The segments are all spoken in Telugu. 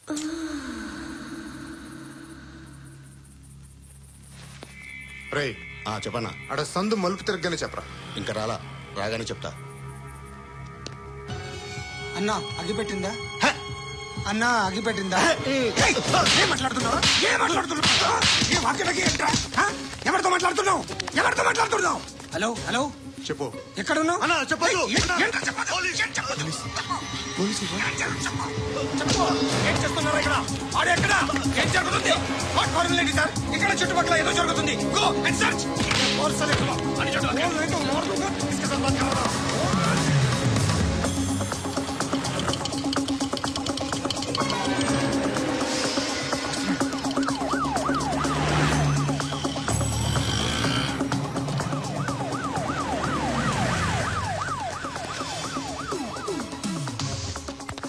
రే చెప్పన్నా. అక్కడ సందు మలుపు తిరగగానే చెప్పరా. ఇంకా రాగానే చెప్తా. అన్నా అగిపెట్టిందా? అన్నా అగిపెట్టిందా? ఏం మాట్లాడుతున్నావు? ఎవరితో మాట్లాడుతున్నావు? హలో హలో చెప్పు. ఎక్కడున్నావు? చెప్పదు. ఏం చేస్తున్నారు ఇక్కడ? ఆడు ఎక్కడ? ఏం జరుగుతుంది? వాట్ ఫార్ములేంటి సార్? ఇక్కడ చుట్టుపక్కల ఏదో జరుగుతుంది. Go and search.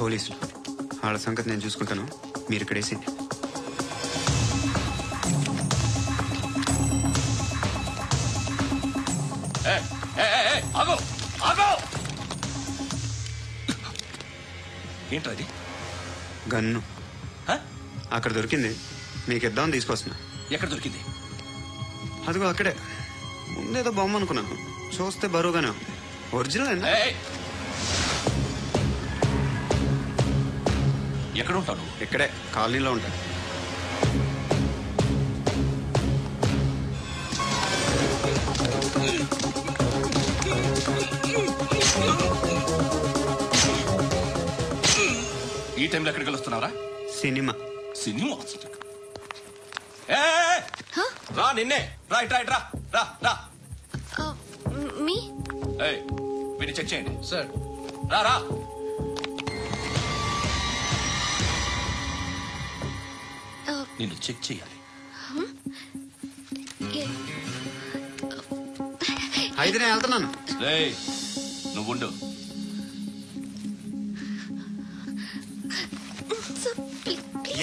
పోలీసులు వాళ్ళ సంగతి నేను చూసుకుంటాను. మీరు ఇక్కడ వేసింది. ఏంటది? గన్ను అక్కడ దొరికింది. మీకు ఇద్దామని తీసుకొస్తున్నా. ఎక్కడ దొరికింది? అదిగో అక్కడే. ముందేదో బొమ్మ అనుకున్నాను, చూస్తే బరువుగానే ఉంది. ఒరిజినల్ అండి. ఎక్కడ ఉంటాను? ఇక్కడే కాలనీలో ఉంటాను. ఈ టైంలో ఎక్కడికి వెళ్తున్నారా? సినిమా. రా నిన్నే. రా ఇట్రా ఇట్రా. రా రా. వీడిని చెక్ చేయండి సార్. రా రా. నిన్ను చెక్ చేయాలి. అయితే నేను వెళ్తున్నాను. నువ్వుండు.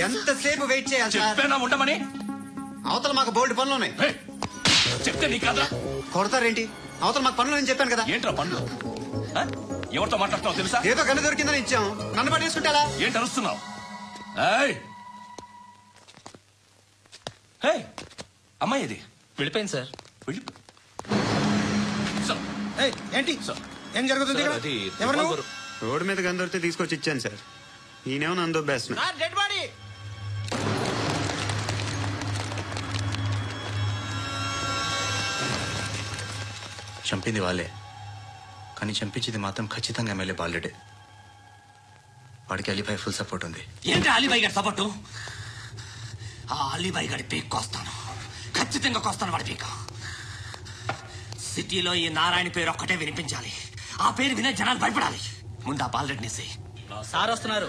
ఎంతసేపు వెయిట్ చేయాలి? చెప్పేనా ఉండమని? అవతల మాకు బోల్డ్ పనులు ఉన్నాయి. చెప్తే నీ కదా కొడతారేంటి? అవతల మాకు పనులు నేను చెప్పాను కదా. ఏంట్రా పనులు? ఎవరితో మాట్లాడుతున్నావు తెలుసా? ఏదో గన్ను దొరికిందని ఇచ్చాం. నన్ను పట్టేసుకుంటా. ఏంటి అరుస్తున్నావు? అమ్మాయి ఇది వెళ్ళిపోయింది సార్. ఏంటి ఏం జరుగుతుంది? రోడ్డు మీద గన్ను దొరికితే తీసుకొచ్చి ఇచ్చాను సార్. ఈయనేమో నన్ను దొబ్బేస్తున్నా. Dead body. చంపింది వాళ్ళే, కానీ చంపించింది మాత్రం ఖచ్చితంగా ఎమ్మెల్యే బాలుడే. వాడికి అలీబాయ్ ఫుల్ సపోర్ట్ ఉంది. ఏంటి అలీబాయ్ గారి సపోర్టు? ఆ అలీబాయ్ గారి పీక్ కోస్తాను, ఖచ్చితంగా కోస్తాను వాడి పీక. సిటీలో ఈ నారాయణ పేరు ఒక్కటే వినిపించాలి. ఆ పేరు వినే జనాలు భయపడాలి. ముందు ఆ బాలరెడ్డిని సార్ వస్తున్నారు.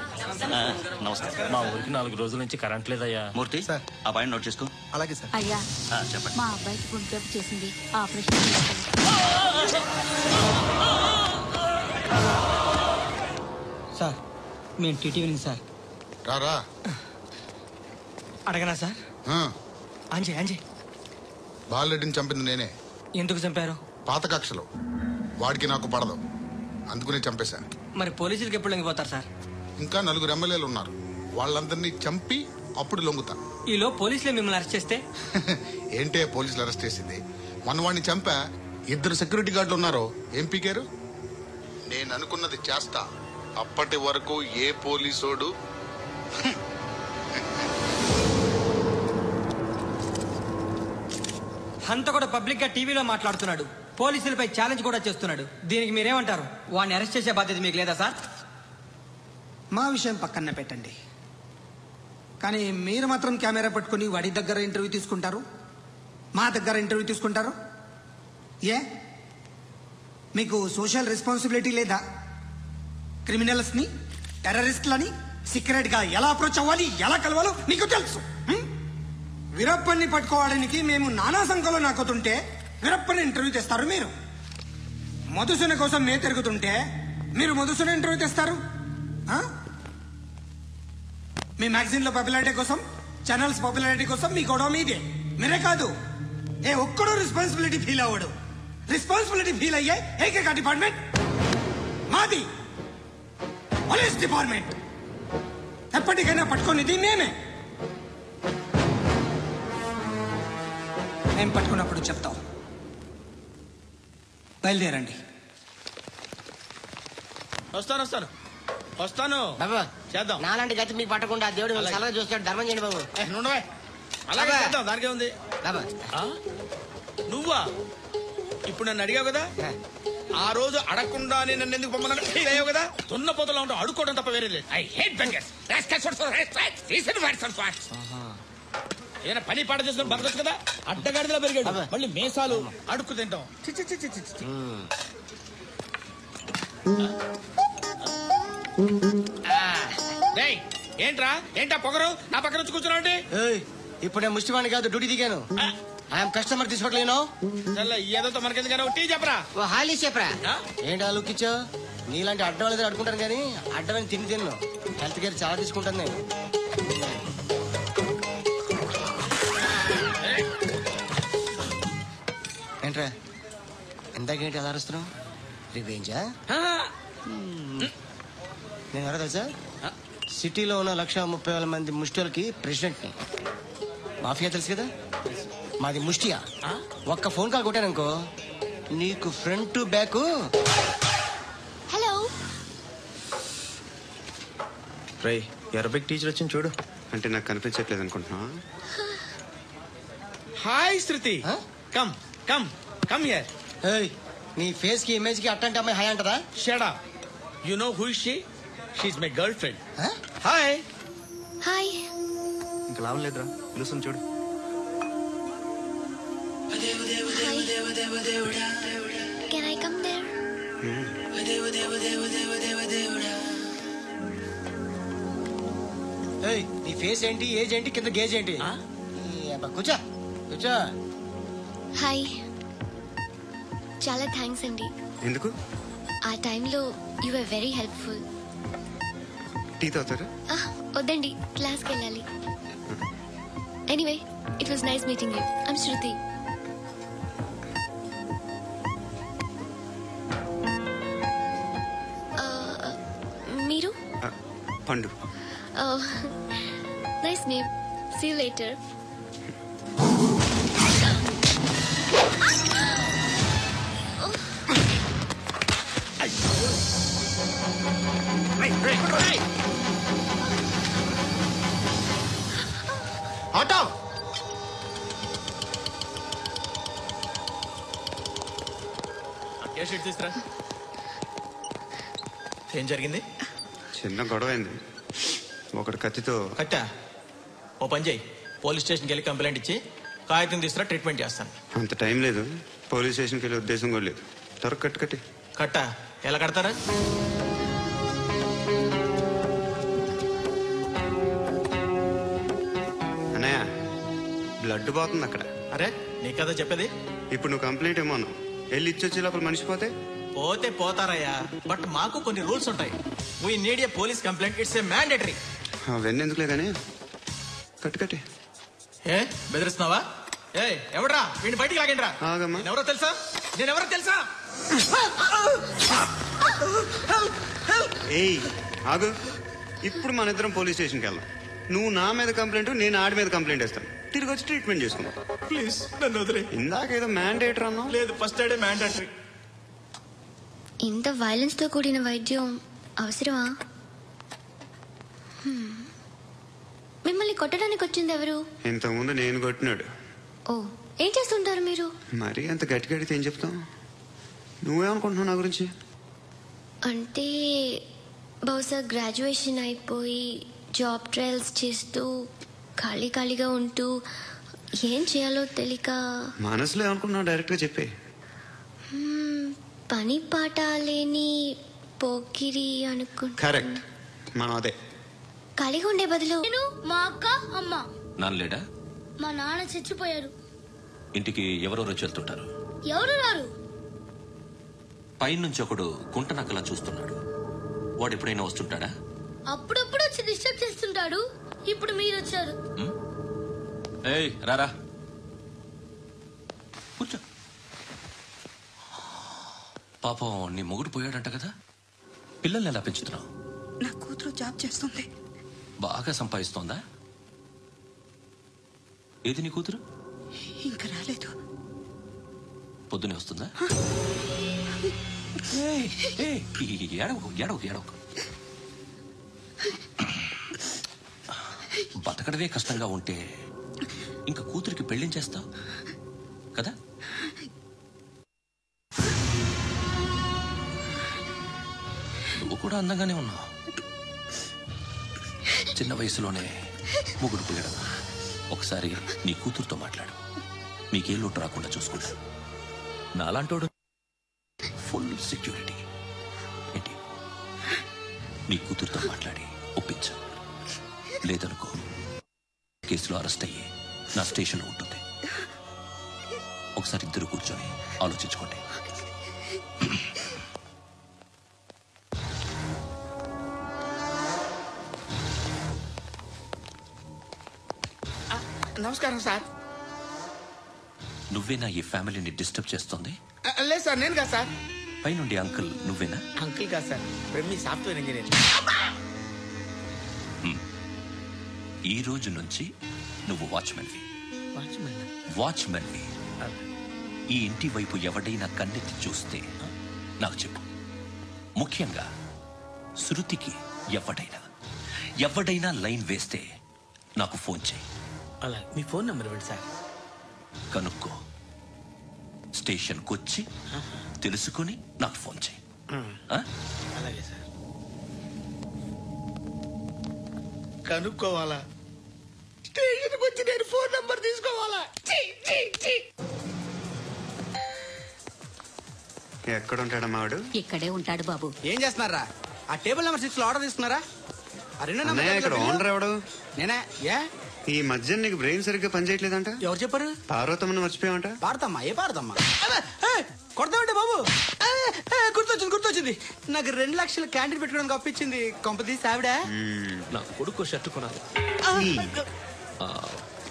నమస్కారం. మా ఊరికి 4 రోజుల నుంచి కరెంట్ లేదయ్యా. మూర్తి సార్, ఆ పాయింట్ నోట్ చేసుకో. అలాగే సార్. అయ్యా చెప్పండి. మా అబ్బాయికి గుండె జబ్బు చేసింది, ఆపరేషన్ సార్. మేము టీటీవీ సార్. రారా. అడగనా సార్? అంజయ్ బాలరెడ్డిని చంపింది నేనే. ఎందుకు చంపారు? పాత కక్షలు. వాడికి నాకు పడదు, అందుకునే చంపేశాను. మరి పోలీసులకి ఎప్పుడు లొంగిపోతారు సార్? ఇంకా 4 ఎమ్మెల్యేలు ఉన్నారు, వాళ్ళందరినీ చంపి అప్పుడు లొంగుతా. ఈలో పోలీసులే మిమ్మల్ని అరెస్ట్ చేస్తే? ఏంటే పోలీసులు అరెస్ట్ చేసింది? మన వాడిని చంపా. 2 సెక్యూరిటీ గార్డులు ఉన్నారు, ఏం పీకారు? నేను అనుకున్నది చేస్తా. అప్పటి వరకు ఏ పోలీసోడు హంత కూడా పబ్లిక్ గా టీవీలో మాట్లాడుతున్నాడు, పోలీసులపై ఛాలెంజ్ కూడా చేస్తున్నాడు. దీనికి మీరేమంటారు? వాడిని అరెస్ట్ చేసే బాధ్యత మీకు లేదా సార్? మా విషయం పక్కన పెట్టండి, కానీ మీరు మాత్రం కెమెరా పట్టుకుని వాడి దగ్గర ఇంటర్వ్యూ తీసుకుంటారు, మా దగ్గర ఇంటర్వ్యూ తీసుకుంటారు. ఏ మీకు సోషల్ రెస్పాన్సిబిలిటీ లేదా? క్రిమినల్స్ని, టెర్రరిస్టులని సీక్రెట్ గా ఎలా అప్రోచ్ అవ్వాలి, ఎలా కలవాలో మీకు తెలుసు. వీరప్పని పట్టుకోవడానికి మేము నానా సంఖ్యలో నాకుతుంటే వీరప్పని ఇంటర్వ్యూ తెస్తారు మీరు. మధుసూన కోసం మేము తిరుగుతుంటే మీరు మధుసూన ఇంటర్వ్యూ తెస్తారు. మీ మ్యాగజైన్లో పాపులారిటీ కోసం, ఛానల్స్ పాపులారిటీ కోసం మీ గొడవ మీదే. మీరే కాదు, ఏ ఒక్కడో రెస్పాన్సిబిలిటీ ఫీల్ అవ్వడు. రెస్పాన్సిబిలిటీ ఫీల్ అయ్యే ఏకైక డిపార్ట్మెంట్ మాది, పోలీస్ డిపార్ట్మెంట్. ఎప్పటికైనా పట్టుకునేది మేమే. మేము పట్టుకున్నప్పుడు చెప్తాం. బయలుదేరండి. వస్తాను బాబు చేద్దాం. నాలాంటి గతి మీకు పట్టకుండా దేవుడు మిమ్మల్ని సలహా చూస్తాడు. ధర్మం చేయండి బాబు. నుండవే అలాగే అబ్బా. చేద్దాం, దానికే ఉంది. బాబు నువ్వా ఇప్పుడు నన్ను అడిగావు కదా, ఆ రోజు అడగకుండానే నన్ను ఎందుకు పొమ్మన్నాడు ఫీల్ అయ్యావు కదా. తున్న పోతలో ఉంటావు, అడుక్కోవడం తప్ప వేరే లేదు. I hate bangers. ఏదైనా పని పాట చేసుకుని బతకొచ్చు కదా. అడ్డగాడిదలా పెరిగాడు, మళ్ళీ మేసాలు అడుక్కు తింటాం. చి, చి, చి, చి, చి, చి. రేయ్, ఏంటా పొగరు నా పక్కన వచ్చి కూర్చున్నావు అంటే? ఇప్పుడు నేను ముష్టివాణి కాదు, డ్యూటీ దిగాను. ఐఎమ్ కస్టమర్ తీసుకోవట్లేను. ఏదో మనకెందుకైనా టీ చెప్పరా. ఓ హాలీ చెప్పరా. ఆ? ఏంటి ఆ లుక్ ఇచ్చావు? నీలాంటి అడ్డం వాళ్ళ అడుకుంటాను కానీ అడ్డమని తిన్ను. హెల్త్ కేర్ చాలా తీసుకుంటాను నేను. ఏంట్రా ఇందాకేంటి అలా అరుస్తున్నావు? రివేంజా? నేను ఎవరో తెలుసా? సిటీలో ఉన్న 130,000 మంది ముష్టిలకి ప్రెసిడెంట్ని. మాఫియా తెలుసు కదా, మాది ముష్టియా. ఒక్క ఫోన్ కాల్ కొట్టాననుకో నీకు ఫ్రంట్ టు బ్యాక్. హలో. రై అరబిక్ టీచర్ వచ్చింది చూడు. అంటే నాకు కనిపించట్లేదు అనుకుంటున్నా. Hi Shruti, come come come here. ఏయ్, నీ ఫేస్ కి ఇమేజ్ కి అట్టంటే అమ్మాయి హాయ్ అంటదా? Shut up. You know who is she? She is my girlfriend. Hi. Hi. ఇంకా లాభం లేదురా, పిలుస్తుంది చూడు. Can I come there? ఏయ్, నీ ఫేస్ ఏంటి, ఏజ్ ఏంటి, కింద గేజ్ ఏంటి? ఈ అబ్బా, కూర్చో కూర్చో. హాయ్. చాలా థ్యాంక్స్ అండి. ఎందుకు? ఆ టైంలో you are very helpful. Tea తాగుతారా? వద్దండి, క్లాస్కి వెళ్ళాలి. Anyway, it was nice meeting you. I'm Shruti. మీరు? Pandu. Nice name. See you later. Auto. తీసుకురా. ఏం జరిగింది? చిన్న గొడవ అయింది. ఒకటి కత్తితో. కట్టా, ఓ పని చేయి, పోలీస్ స్టేషన్కి వెళ్ళి కంప్లైంట్ ఇచ్చి కాగితం తీసుకురా, ట్రీట్మెంట్ చేస్తాను. అంత టైం లేదు, పోలీస్ స్టేషన్కి వెళ్ళే ఉద్దేశం కూడా లేదు. త్వరగా కట్టి కట్టి. కట్టా ఎలా కడతారా? అన్నయ్య, బ్లడ్ పోతుంది అక్కడ. అరే నీ కదా చెప్పేది. ఇప్పుడు నువ్వు కంప్లైంట్ ఏమో అన్నావు. వెళ్ళి ఇచ్చొచ్చే లోపల మనిషి పోతే పోతే పోతారయ్యా, బట్ మాకు కొన్ని రూల్స్ ఉంటాయి. We need a police complaint, it's a mandatory. అవన్నీ ఎందుకులే కానీ కట్టి కట్టి. ఏ బెదిరిస్తున్నావా? ఏ ఎవడ్రా వీడిని బయటికి లాగండిరా. ఆగమ్మా. ఎవరో తెలుసా? నేనెవరో తెలుసా? ఏయ్ ఆగు. ఇప్పుడు మన ఇద్దరం పోలీస్ స్టేషన్కి వెళ్దాం. నువ్వు నా మీద కంప్లైంట్, నేను ఆడి మీద కంప్లైంట్ వేస్తాను. తిరిగి వచ్చి ట్రీట్మెంట్ చేసుకుందాం. ప్లీజ్ నన్ను వదిలే. ఇందాక ఏదో మ్యాండేటర్ అన్నావు. లేదు, ఫస్ట్ ఎయిడే మ్యాండేటరీ. ఇంత వైలెన్స్ తో కూడిన వైద్యం అవసరమా? మిమ్మల్ని కొట్టడానికి వచ్చింది ఎవరు? ఇంతకుముందు నేను కొట్టినాడు. ఓ, ఏం చేస్తుంటారు మీరు? మరీ అంత గట్టి గడితే ఏం చెప్తాం? నువ్వేమనుకుంటున్నావు నా గురించి? అంటే బహుశా గ్రాడ్యుయేషన్ అయిపోయి జాబ్ ట్రయల్స్ చేస్తూ ఖాళీగా ఉంటూ ఏం చేయాలో తెలియక. మనసులో ఏమనుకుంటున్నావు డైరెక్ట్గా చెప్పే. పని పాట లేని పోకిరి అనుకుంటా. కరెక్ట్, మనం అదే. ఖాళీగా ఉండే బదులు నేను, మా అక్క, అమ్మ. నాన్న లేడా? మా నాన్న చచ్చిపోయారు. ఇంటికి ఎవరెవరో వెళ్తుంటారు. ఎవరు రారు. పైనుంచి ఒకడు గుంట నక్కలా చూస్తున్నాడు. వాడు ఎప్పుడైనా వస్తుంటాడా? అప్పుడప్పుడు వచ్చి డిస్టర్బ్ చేస్తుంటాడు. ఇప్పుడు మీరు వచ్చారు. ఏయ్ రారా, కూర్చో. పాపం నీ మొగుడు పోయాడంట కదా, పిల్లల్ని ఎలా పెంచుతున్నావు? నా కూతురు జాబ్ చేస్తుంది. బాగా సంపాదిస్తోందా? ఏది నీ కూతురు? ఇంకా రాలేదు. పొద్దునే వస్తుందా? ఎడవకు. బతకడమే కష్టంగా ఉంటే ఇంకా కూతురికి పెళ్లించేస్తావు కదా? నువ్వు కూడా అందంగానే ఉన్నావు. చిన్న వయసులోనే మొగుడు పోయాడు. ఒకసారి నీ కూతురుతో మాట్లాడు. నీకే లోటు రాకుండా చూసుకుంటాను. నాలాంటోడు ఫుల్ సెక్యూరిటీ. ఏంటి, నీ కూతురుతో మాట్లాడి ఒప్పించు. లేదనుకో కేసులో అరెస్ట్ అయ్యి నా స్టేషన్లో ఉంటుంది. ఒకసారి ఇద్దరు కూర్చొని ఆలోచించుకోండి. నమస్కారం సార్. నువ్వేనా ఈ ఫ్యామిలీని డిస్టర్బ్ చేస్తుంది? లేదు సార్, నేను కాదు సార్. పైనుండి అంకుల్ నువ్వేనా? అంకుల్ కాదు సార్, మీ సాఫ్ట్వేర్ ఇంజనీర్. ఈ రోజు నుంచి నువ్వు వాచ్మెన్వి. ఈ ఇంటి వైపు ఎవడైనా కన్నెత్తి చూస్తే నాకు చెప్పు. ముఖ్యంగా శృతికి ఎవడైనా లైన్ వేస్తే నాకు ఫోన్ చేయి. అలా మీ ఫోన్ నెంబర్ ఇవ్వండి సార్. కనుక్కో, స్టేషన్కి వచ్చి తెలుసుకుని నాకు ఫోన్ చేయి. అలాగే సార్. కనుక్కోవాలా? స్టేషన్కి వచ్చి నేను ఫోన్ నెంబర్ తీసుకోవాలా? ఎక్కడ ఉంటాడమ్మా వాడు? ఇక్కడే ఉంటాడు బాబు. ఏం చేస్తున్నారా? ఆ టేబుల్ నెంబర్ 6 లో ఆర్డర్ తీసుకున్నారా? ఇక్కడ ఓనర్ ఎవడు? నేనే. ఏ ఈ మధ్య నీకు బ్రెయిన్ సరిగ్గా పనిచేయట్లేదంట. ఎవరు చెప్పారు? పార్వతమ్మను మర్చిపోయావంట. పాడతామ్మా? ఏ పాడతామ్మా? కొడతామంటే బాబు. గుర్తొచ్చింది. నాకు 2 లక్షలు క్యాంటీన్ పెట్టుకోవడానికి అప్పించింది కొంపదీసి ఆవిడ. నా కొడుకు షర్ట్ కొనాలి.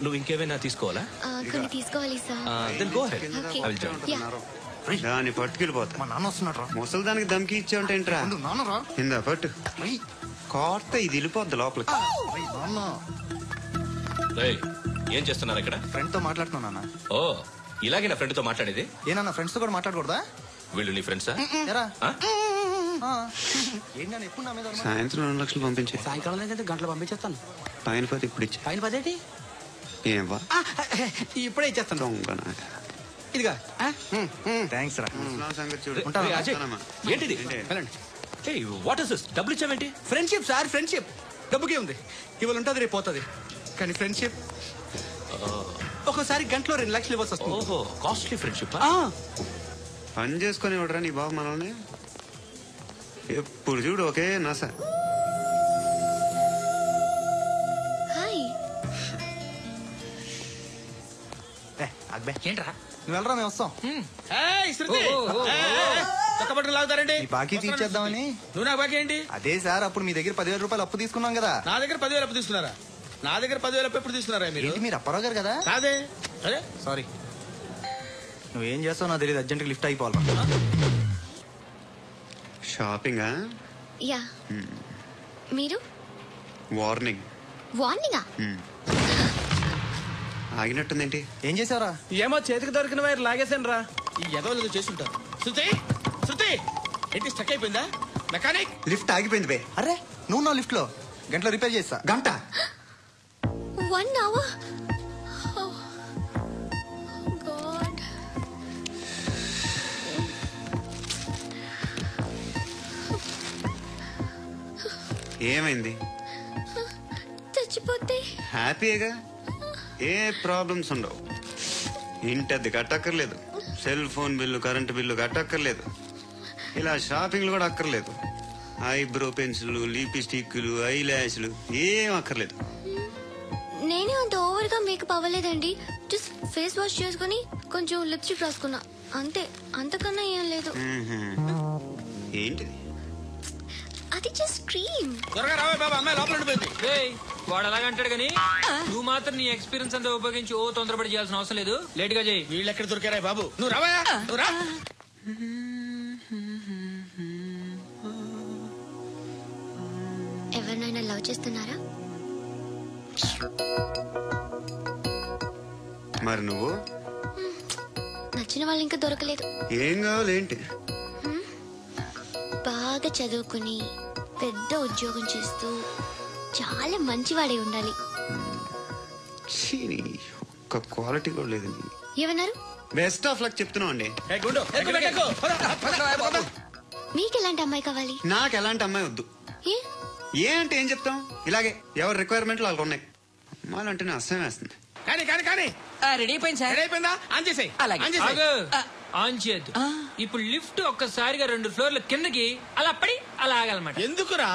నువ్వు ఇంకేమైనా తీసుకోవాలా? కొన్ని తీసుకోవాలి sir. Then go ahead. I will join. దాన్ని పట్టుకెళ్ళిపోతా. మా నాన్న వస్తున్నాడు. ముసలి దానికి దమ్కి ఇచ్చావుంటేంట్రా? నాన్నరా ఇందా పట్టు. కోర్త ఇది వెళ్ళిపోద్ది లోపలికి. నాన్న ఏం చేస్తున్నారు ఇక్కడ? ఫ్రెండ్ తో మాట్లాడుతున్నా నాన్న. ఓ, ఇలాగే నా ఫ్రెండ్ తో మాట్లాడేది? ఏనా ఫ్రెండ్స్ తో కూడా మాట్లాడకూడదా? వీళ్ళు నీ ఫ్రెండ్సా? ఎప్పుడు నా మీద సాయంత్రం 2 లక్షలు పంపించే. సాయంకాలం ఏంటంటే గంటలు పంపించేస్తాను. పైన 10 ఇప్పుడు ఇచ్చే. పైన 10 ఏంటి? ఏం వా ఇప్పుడే ఇచ్చేస్తాను. ఇదిగా థ్యాంక్స్ రా. సంగతి చూడు. అజయ్, ఏంటిది? What is this? డబ్బులు ఇచ్చావేంటి? Friendship sir, friendship. డబ్బుకే ఉంది, ఇవాళ ఉంటుంది రేపు పోతుంది. కానీ ఫ్రెండ్షిప్ ఒక్కోసారి గంటలో 2 లక్షలు ఇవ్వాల్సి వస్తుంది. ఓహో, కాస్ట్లీ ఫ్రెండ్షిప్. పని చేసుకొని ఇవ్వడరా నీ బాబు మనల్ని? ఎప్పుడు చూడు ఓకే నాస. హాయ్. ఏంట్రా నువ్వు వెళ్ళరా, మేము వస్తాం. చక్కబట్టలు లాగుతారండి. ఈ బాకీ తీర్చేద్దామని. నువ్వు నాకు బాకీ ఏంటి? అదే సార్, అప్పుడు మీ దగ్గర 10,000 రూపాయలు అప్పు తీసుకున్నాం కదా. నా దగ్గర 10,000 అప్పు తీసుకున్నారా? నా దగ్గర 10,000 అప్పు ఎప్పుడు తీసుకున్నారా మీరు? ఏంటి మీరు అప్పారావు గారు కదా? కాదే. అరే సారీ. నువ్వేం చేస్తావు నాకు తెలియదు, అర్జెంట్గా లిఫ్ట్ అయిపోవాలి. షాపింగా? యా. మీరు? వార్నింగ్. వార్నింగా? ఆగినట్టుందేంటి? ఏం చేసావురా? ఏమో చేతికి దొరికిన వైర్ లాగేసాను రా. ఈ ఎదవలు చేస్తుంటారు. శృతి ఏంటి స్టక్ అయిపోయిందా? మెకానిక్. లిఫ్ట్ ఆగిపోయింది బే. అరే నువ్వు నా లిఫ్ట్ లో గంటలో రిపేర్ చేస్తా. గంట? 1 hour? Oh, God. ఏమైంది? చచ్చిపోతే హ్యాపీగా, ఏ ప్రాబ్లమ్స్ ఉండవు. ఇంటద్ది కట్టక్కర్లేదు, cell phone bill, current bill కట్టక్కర్లేదు, ఇలా షాపింగ్లు కూడా అక్కర్లేదు. ఐబ్రో పెన్సిల్, లిప్స్టిక్లు, ఐ ల్యాష్లు ఏం అక్కర్లేదు. నేనే అంత ఓవర్ గా మేకప్ అవ్వలేదండి. జస్ట్ ఫేస్ వాష్ చేసుకుని కొంచెం లిప్స్టిక్ రాసుకున్నా అంతే. అంతకన్నా ఏం లేదు. ఏంటిది? అది జస్ట్ క్రీమ్. త్వరగా రావే బాబా, అమ్మాయి లోపల ఉండిపోయింది. వాడు అలాగంటాడు కానీ నువ్వు మాత్రం నీ ఎక్స్పీరియన్స్ అంతా ఉపయోగించి ఓ తొందరపడి చేయాల్సిన అవసరం లేదు. లేట్ గా చేయి. వీళ్ళు ఎక్కడ దొరికారా బాబు? నువ్వు రావా, నువ్వు రా. ఎవరినైనా లవ్ చేస్తున్నారా? మరి నువ్వు నచ్చిన వాళ్ళు ఇంకా దొరకలేదు. ఏం కావాలి ఏంటి? బాగా చదువుకుని పెద్ద ఉద్యోగం చేస్తూ చాలా మంచివాడే ఉండాలి. ఛీ, నీ ఒక్క క్వాలిటీ కూడా లేదు. ఏమన్నారు? బెస్ట్ ఆఫ్ లక్ చెప్తున్నావు అండి. మీకు ఎలాంటి అమ్మాయి కావాలి? నాకు ఎలాంటి అమ్మాయి వద్దు. ఏ ఏ అంటే ఏం చెప్తాం, ఇలాగే ఎవరి రిక్వైర్మెంట్లు వాళ్ళకు ఉన్నాయి. అమ్మాయిలంటేనే అసహ్యం వేస్తుంది. కానీ రెడీ అయిపోయింది సార్. రెడీ అయిపోయిందా? ఆన్ చేసేయ్. ఆగు. ఆన్ చేయద్దు. ఇప్పుడు లిఫ్ట్ ఒక్కసారిగా 2 ఫ్లోర్ల కిందకి అలా పడి అలా ఆగాలన్నమాట. ఎందుకురా?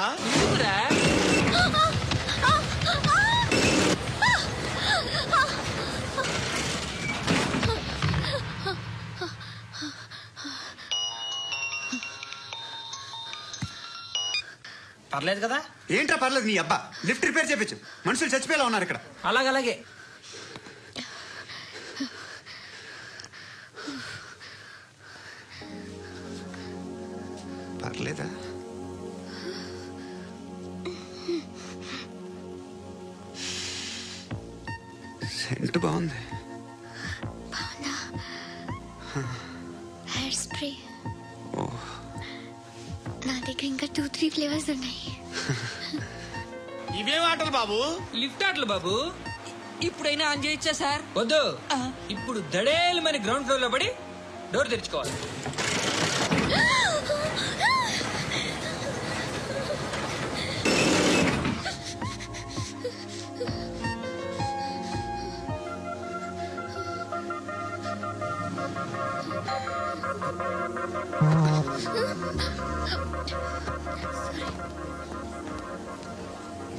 పర్లేదు కదా? ఏంట్రా పర్లేదు నీ అబ్బా. లిఫ్ట్ రిపేర్ చేయించు. మనుషులు చచ్చిపోయేలా ఉన్నారు ఇక్కడ. అలాగే పర్లేదా? సెంట్ బాగుంది. హెయిర్ స్ప్రే నా దగ్గర ఇంకా 2-3 ఫ్లేవర్స్ ఉన్నాయి. ఇవేం ఆటలు బాబు? లిఫ్ట్ ఆటలు బాబు. ఇప్పుడైనా ఆన్ చేయొచ్చా సార్? వద్దు. ఇప్పుడు దడేలు మన గ్రౌండ్ ఫ్లోర్ లో పడి డోర్ తెరుచుకోవాలి.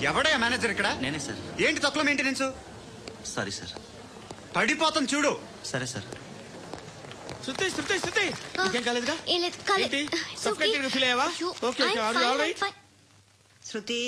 ఎవడయ్యా మేనేజర్ ఇక్కడ? నేనే సార్. ఏంటి తక్కువ మెయింటెనెన్స్? Sorry sir. పడిపోతాం చూడు. సరే సార్. శృతి ఇంకేం కాలేదుగా? ఏం లేదు, కాలేదు. ఏంటి? సఫ్కేటెడ్ గా ఫీల్ అయ్యావా? Okay, are you all right? Shruti